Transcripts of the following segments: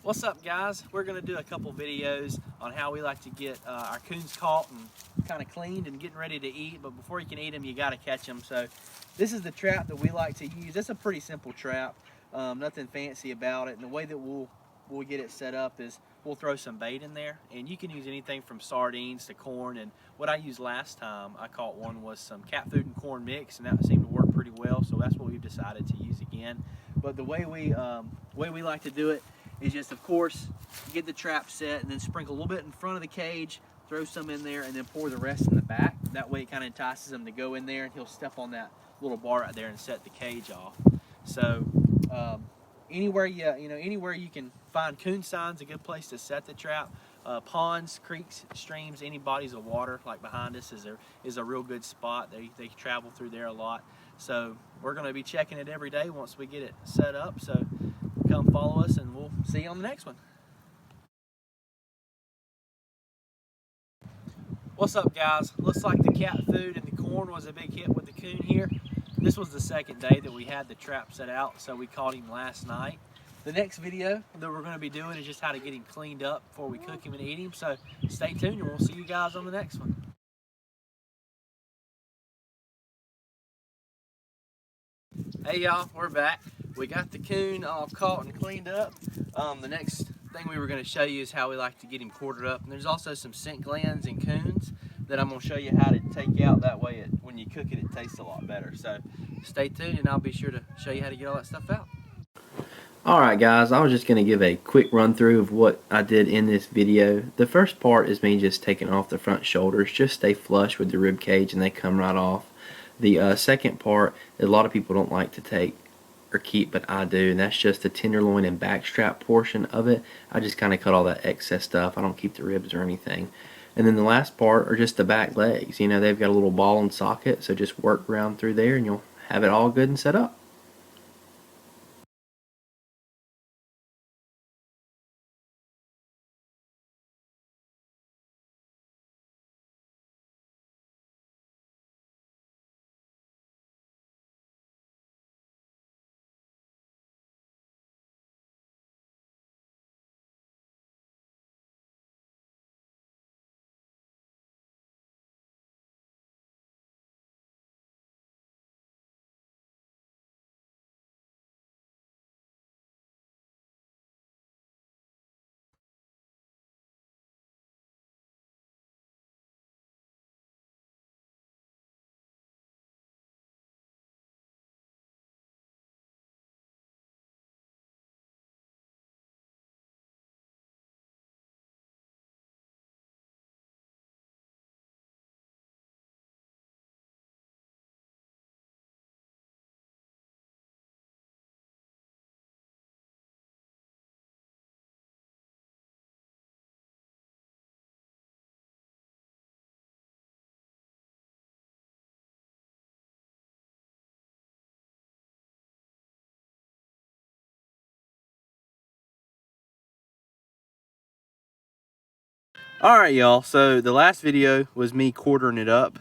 What's up, guys? We're going to do a couple videos on how we like to get our coons caught and kind of cleaned and getting ready to eat. But before you can eat them, you got to catch them. So this is the trap that we like to use. It's a pretty simple trap, nothing fancy about it. And the way that we'll get it set up is we'll throw some bait in there, and you can use anything from sardines to corn. And what I used last time I caught one was some cat food and corn mix, and that seemed to work pretty well. So that's what we've decided to use again. But the way we like to do it is just, of course, get the trap set and then sprinkle a little bit in front of the cage, throw some in there, and then pour the rest in the back. That way it kind of entices him to go in there, and he'll step on that little bar right there and set the cage off. So anywhere you can find coon signs, a good place to set the trap. Ponds, creeks, streams, any bodies of water like behind us is a real good spot. They travel through there a lot. So we're going to be checking it every day once we get it set up. So come follow us, and we'll see you on the next one. What's up, guys? Looks like the cat food and the corn was a big hit with the coon here. This was the second day that we had the trap set out, so we caught him last night. The next video that we're going to be doing is just how to get him cleaned up before we cook him and eat him. So stay tuned, and we'll see you guys on the next one. Hey y'all, we're back. We got the coon all caught and cleaned up. The next thing we were going to show you is how we like to get him quartered up. And there's also some scent glands in coons that I'm going to show you how to take out. That way when you cook it, it tastes a lot better. So stay tuned, and I'll be sure to show you how to get all that stuff out. Alright guys, I was just going to give a quick run through of what I did in this video. The first part is me just taking off the front shoulders. Just stay flush with the rib cage and they come right off. The second part, a lot of people don't like to take or keep, but I do, and that's just the tenderloin and backstrap portion of it. I just kind of cut all that excess stuff. I don't keep the ribs or anything. And then the last part are just the back legs. You know, they've got a little ball and socket, so just work around through there and you'll have it all good and set up. Alright y'all, so the last video was me quartering it up.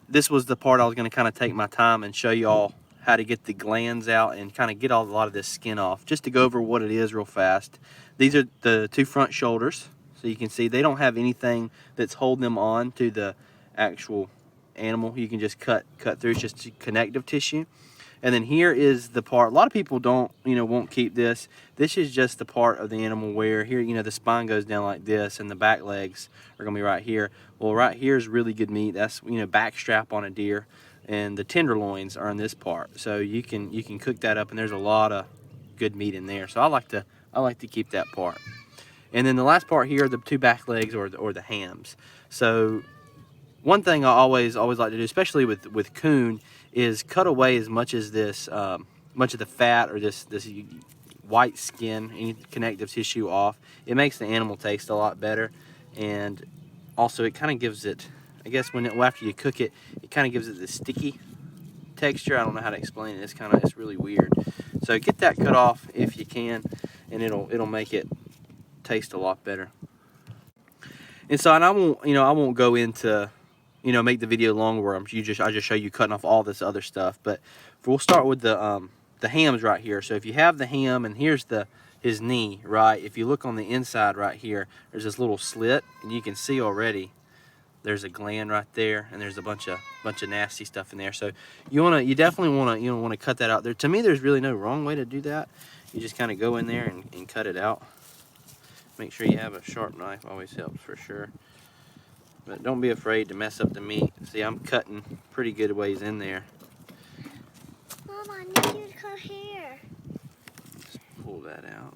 This was the part I was going to kind of take my time and show y'all how to get the glands out and kind of get a lot of this skin off. Just to go over what it is real fast. These are the two front shoulders. So you can see they don't have anything that's holding them on to the actual animal. You can just cut through. It's just connective tissue. And then here is the part, a lot of people won't keep this. This is just the part of the animal where here, the spine goes down like this and the back legs are gonna be right here. Well, right here is really good meat. That's, back strap on a deer. And the tenderloins are in this part. So you can cook that up, and there's a lot of good meat in there. So I like to keep that part. And then the last part here are the two back legs or the hams. So one thing I always like to do, especially with coon, is cut away as much as this, much of the fat or this white skin, any connective tissue off. It makes the animal taste a lot better, and also it kind of gives it, I guess after you cook it, it kind of gives it this sticky texture. I don't know how to explain it. It's really weird. So get that cut off if you can, and it'll make it taste a lot better. And so, I won't go into make the video long where I just show you cutting off all this other stuff. But we'll start with the hams right here. So if you have the ham, and here's the his knee, right? If you look on the inside right here, there's this little slit, and you can see already there's a gland right there, and there's a bunch of nasty stuff in there. So you definitely want to cut that out. There, to me, there's really no wrong way to do that. You just kind of go in there and cut it out. Make sure you have a sharp knife, always helps for sure. But don't be afraid to mess up the meat. See, I'm cutting pretty good ways in there. Mom, I need you to cut hair. Just pull that out.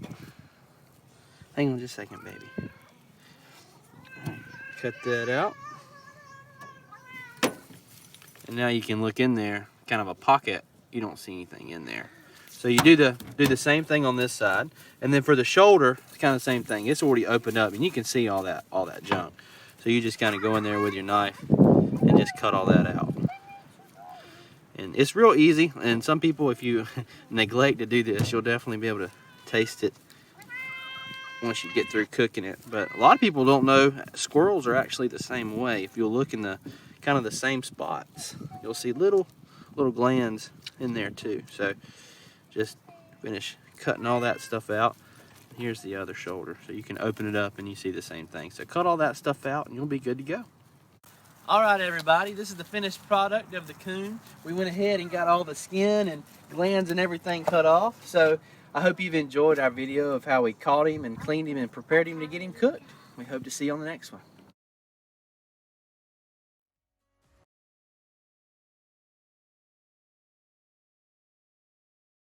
Hang on just a second, baby. All right, cut that out. And now you can look in there, kind of a pocket. You don't see anything in there. So you do the same thing on this side, and then for the shoulder, it's kind of the same thing. It's already opened up, and you can see all that junk. So you just kind of go in there with your knife and just cut all that out. And it's real easy. And some people, if you neglect to do this, you'll definitely be able to taste it once you get through cooking it. But a lot of people don't know squirrels are actually the same way. If you'll look in the kind of the same spots, you'll see little glands in there too. So just finish cutting all that stuff out. Here's the other shoulder, so you can open it up and you see the same thing. So cut all that stuff out and you'll be good to go. All right, everybody, this is the finished product of the coon. We went ahead and got all the skin and glands and everything cut off. So I hope you've enjoyed our video of how we caught him and cleaned him and prepared him to get him cooked. We hope to see you on the next one.